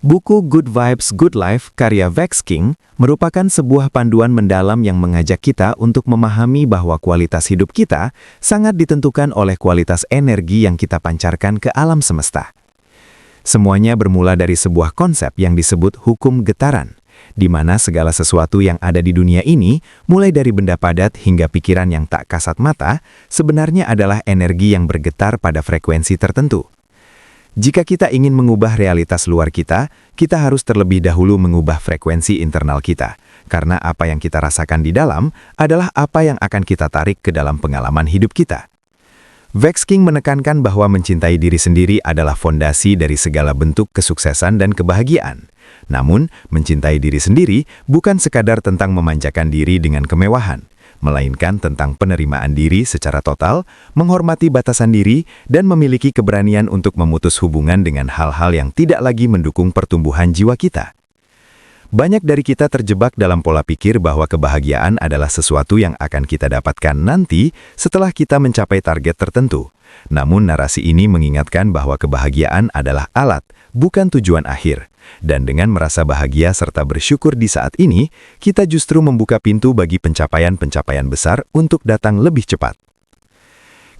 Buku Good Vibes, Good Life karya Vex King merupakan sebuah panduan mendalam yang mengajak kita untuk memahami bahwa kualitas hidup kita sangat ditentukan oleh kualitas energi yang kita pancarkan ke alam semesta. Semuanya bermula dari sebuah konsep yang disebut hukum getaran, di mana segala sesuatu yang ada di dunia ini, mulai dari benda padat hingga pikiran yang tak kasat mata, sebenarnya adalah energi yang bergetar pada frekuensi tertentu. Jika kita ingin mengubah realitas luar kita harus terlebih dahulu mengubah frekuensi internal kita, karena apa yang kita rasakan di dalam adalah apa yang akan kita tarik ke dalam pengalaman hidup kita. Vex King menekankan bahwa mencintai diri sendiri adalah fondasi dari segala bentuk kesuksesan dan kebahagiaan. Namun, mencintai diri sendiri bukan sekadar tentang memanjakan diri dengan kemewahan, melainkan tentang penerimaan diri secara total, menghormati batasan diri, dan memiliki keberanian untuk memutus hubungan dengan hal-hal yang tidak lagi mendukung pertumbuhan jiwa kita. Banyak dari kita terjebak dalam pola pikir bahwa kebahagiaan adalah sesuatu yang akan kita dapatkan nanti setelah kita mencapai target tertentu. Namun narasi ini mengingatkan bahwa kebahagiaan adalah alat, bukan tujuan akhir. Dan dengan merasa bahagia serta bersyukur di saat ini, kita justru membuka pintu bagi pencapaian-pencapaian besar untuk datang lebih cepat.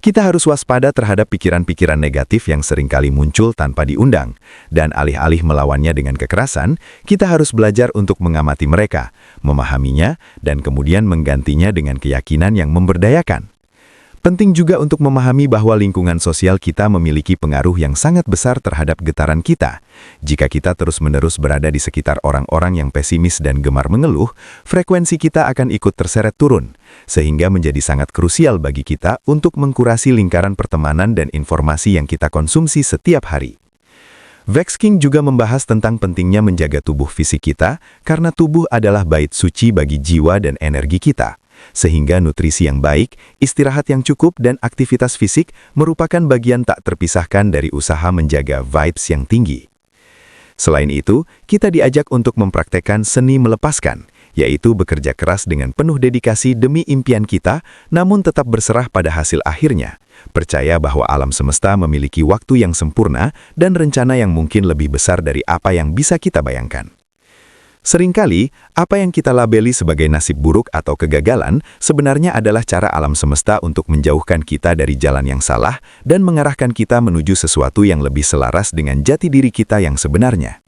Kita harus waspada terhadap pikiran-pikiran negatif yang seringkali muncul tanpa diundang, dan alih-alih melawannya dengan kekerasan, kita harus belajar untuk mengamati mereka, memahaminya, dan kemudian menggantinya dengan keyakinan yang memberdayakan. Penting juga untuk memahami bahwa lingkungan sosial kita memiliki pengaruh yang sangat besar terhadap getaran kita. Jika kita terus-menerus berada di sekitar orang-orang yang pesimis dan gemar mengeluh, frekuensi kita akan ikut terseret turun, sehingga menjadi sangat krusial bagi kita untuk mengkurasi lingkaran pertemanan dan informasi yang kita konsumsi setiap hari. Vex King juga membahas tentang pentingnya menjaga tubuh fisik kita, karena tubuh adalah bait suci bagi jiwa dan energi kita. Sehingga nutrisi yang baik, istirahat yang cukup, dan aktivitas fisik merupakan bagian tak terpisahkan dari usaha menjaga vibes yang tinggi. Selain itu, kita diajak untuk mempraktekkan seni melepaskan, yaitu bekerja keras dengan penuh dedikasi demi impian kita, namun tetap berserah pada hasil akhirnya. Percaya bahwa alam semesta memiliki waktu yang sempurna dan rencana yang mungkin lebih besar dari apa yang bisa kita bayangkan. Seringkali, apa yang kita labeli sebagai nasib buruk atau kegagalan sebenarnya adalah cara alam semesta untuk menjauhkan kita dari jalan yang salah dan mengarahkan kita menuju sesuatu yang lebih selaras dengan jati diri kita yang sebenarnya.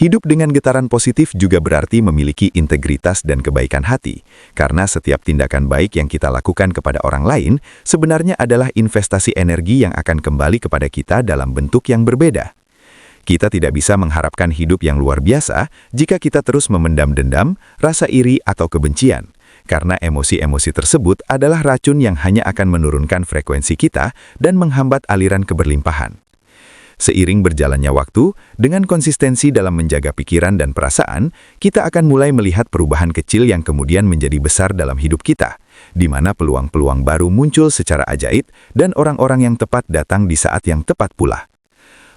Hidup dengan getaran positif juga berarti memiliki integritas dan kebaikan hati, karena setiap tindakan baik yang kita lakukan kepada orang lain sebenarnya adalah investasi energi yang akan kembali kepada kita dalam bentuk yang berbeda. Kita tidak bisa mengharapkan hidup yang luar biasa jika kita terus memendam dendam, rasa iri, atau kebencian. Karena emosi-emosi tersebut adalah racun yang hanya akan menurunkan frekuensi kita dan menghambat aliran keberlimpahan. Seiring berjalannya waktu, dengan konsistensi dalam menjaga pikiran dan perasaan, kita akan mulai melihat perubahan kecil yang kemudian menjadi besar dalam hidup kita, di mana peluang-peluang baru muncul secara ajaib dan orang-orang yang tepat datang di saat yang tepat pula.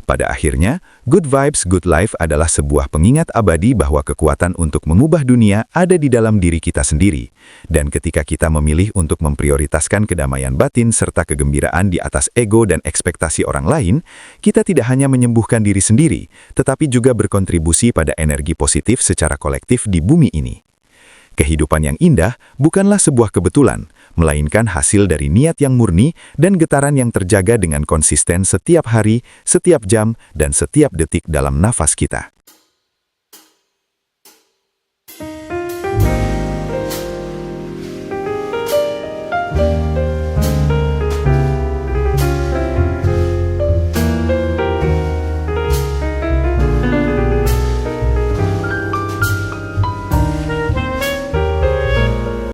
Pada akhirnya, Good Vibes, Good Life adalah sebuah pengingat abadi bahwa kekuatan untuk mengubah dunia ada di dalam diri kita sendiri. Dan ketika kita memilih untuk memprioritaskan kedamaian batin serta kegembiraan di atas ego dan ekspektasi orang lain, kita tidak hanya menyembuhkan diri sendiri, tetapi juga berkontribusi pada energi positif secara kolektif di bumi ini. Kehidupan yang indah bukanlah sebuah kebetulan, melainkan hasil dari niat yang murni dan getaran yang terjaga dengan konsisten setiap hari, setiap jam, dan setiap detik dalam nafas kita.